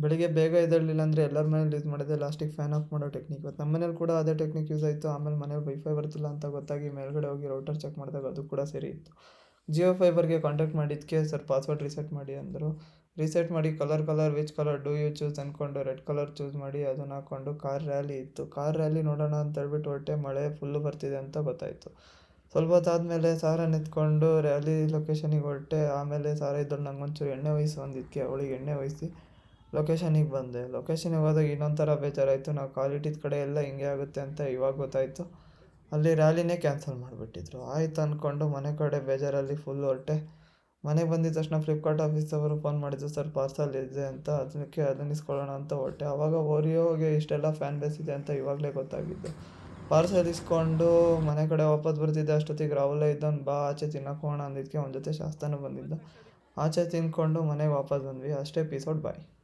ಬೆಳಿಗ್ಗೆ ಬೇಗ ಎದ್ದೇಳಲಿಲ್ಲ ಅಂದರೆ ಎಲ್ಲರ ಮನೇಲಿ ಯೂಸ್ ಮಾಡೋದೇ ಲಾಸ್ಟಿಗೆ ಫ್ಯಾನ್ ಆಫ್ ಮಾಡೋ ಟೆಕ್ನಿಕ್. ಇವತ್ತು ನಮ್ಮ ಮನೇಲಿ ಕೂಡ ಅದೇ ಟೆಕ್ನಿಕ್ ಯೂಸ್ ಆಯಿತು. ಆಮೇಲೆ ಮನೇಲಿ ವೈಫೈ ಬರ್ತಿಲ್ಲ ಅಂತ ಗೊತ್ತಾಗಿ ಮೇಲ್ಗಡೆ ಹೋಗಿ ರೌಟರ್ ಚೆಕ್ ಮಾಡಿದಾಗ ಅದು ಕೂಡ ಸರಿ ಇತ್ತು. ಜಿಯೋ ಫೈಬರ್‌ಗೆ ಕಾಂಟ್ಯಾಕ್ಟ್ ಮಾಡಿದ್ದಕ್ಕೆ ಸರ್ ಪಾಸ್ವರ್ಡ್ ರೀಸೆಟ್ ಮಾಡಿ ಅಂದರು. ರೀಸೆಟ್ ಮಾಡಿ colour which colour do you choose ಅಂದ್ಕೊಂಡು ರೆಡ್ ಕಲರ್ ಚೂಸ್ ಮಾಡಿ ಅದನ್ನ ಹಾಕ್ಕೊಂಡು ಕಾರ್ ರ್ಯಾಲಿ ಇತ್ತು. ಕಾರ್ ರ್ಯಾಲಿ ನೋಡೋಣ ಅಂತ ಹೇಳ್ಬಿಟ್ಟು ಹೊರಟೆ. ಮಳೆ ಫುಲ್ಲು ಬರ್ತಿದೆ ಅಂತ ಗೊತ್ತಾಯಿತು. ಸ್ವಲ್ಪ ಹೊತ್ತಾದಮೇಲೆ ಸಾರನ್ನ ಎತ್ಕೊಂಡು ರ್ಯಾಲಿ ಲೊಕೇಶನಿಗೆ ಹೊರಟೆ. ಆಮೇಲೆ ಸಾರ ಇದ್ದಳು ನಂಗೊಂಚೂರು ಎಣ್ಣೆ ವಹಿಸು ಅಂದಿದ್ದಕ್ಕೆ ಅವಳಿಗೆ ಎಣ್ಣೆ ವಹಿಸಿ ಲೊಕೇಶನಿಗೆ ಬಂದೆ. ಲೊಕೇಶನಿಗೆ ಹೋದಾಗ ಇನ್ನೊಂದು ಥರ ಬೇಜಾರಾಯಿತು. ನಾವು ಕಾಲಿಟ್ಟಿದ್ದ ಕಡೆ ಎಲ್ಲ ಹಿಂಗೆ ಆಗುತ್ತೆ ಅಂತ ಇವಾಗ ಗೊತ್ತಾಯಿತು. ಅಲ್ಲಿ ರ್ಯಾಲಿನೇ ಕ್ಯಾನ್ಸಲ್ ಮಾಡಿಬಿಟ್ಟಿದ್ರು. ಆಯ್ತು ಅಂದ್ಕೊಂಡು ಮನೆ ಕಡೆ ಬೇಜಾರಲ್ಲಿ ಫುಲ್ ಹೊರಟೆ. ಮನೆಗೆ ಬಂದಿದ್ದ ತಕ್ಷಣ ಫ್ಲಿಪ್ಕಾರ್ಟ್ ಆಫೀಸವರು ಫೋನ್ ಮಾಡಿದ್ರು, ಸರ್ ಪಾರ್ಸಲ್ ಇದೆ ಅಂತ. ಅದಕ್ಕೆ ಅದನ್ನ ಇಸ್ಕೊಳ್ಳೋಣ ಅಂತ ಹೊರಟೆ. ಆವಾಗ ಓರಿಯೋಗೆ ಇಷ್ಟೆಲ್ಲ ಫ್ಯಾನ್ ಬೇಸ್ ಇದೆ ಅಂತ ಇವಾಗಲೇ ಗೊತ್ತಾಗಿದ್ದು. ಪಾರ್ಸಲ್ ಇಸ್ಕೊಂಡು ಮನೆ ಕಡೆ ವಾಪಸ್ ಬರ್ತಿದ್ದೆ ಅಷ್ಟೊತ್ತಿಗೆ ರಾಹುಲೇ ಇದ್ದವನು, ಬಾ ಆಚೆ ತಿನ್ನಕ್ಕೆ ಹೋಗೋಣ ಅಂದಿದ್ದಕ್ಕೆ ಅವನ ಜೊತೆ ಶಾಸ್ತಾನು ಬಂದಿದ್ದ. ಆಚೆ ತಿಂದ್ಕೊಂಡು ಮನೆಗೆ ವಾಪಸ್ ಬಂದ್ವಿ. ಅಷ್ಟೇ, ಪೀಸ್ ಔಟ್, ಬಾಯ್.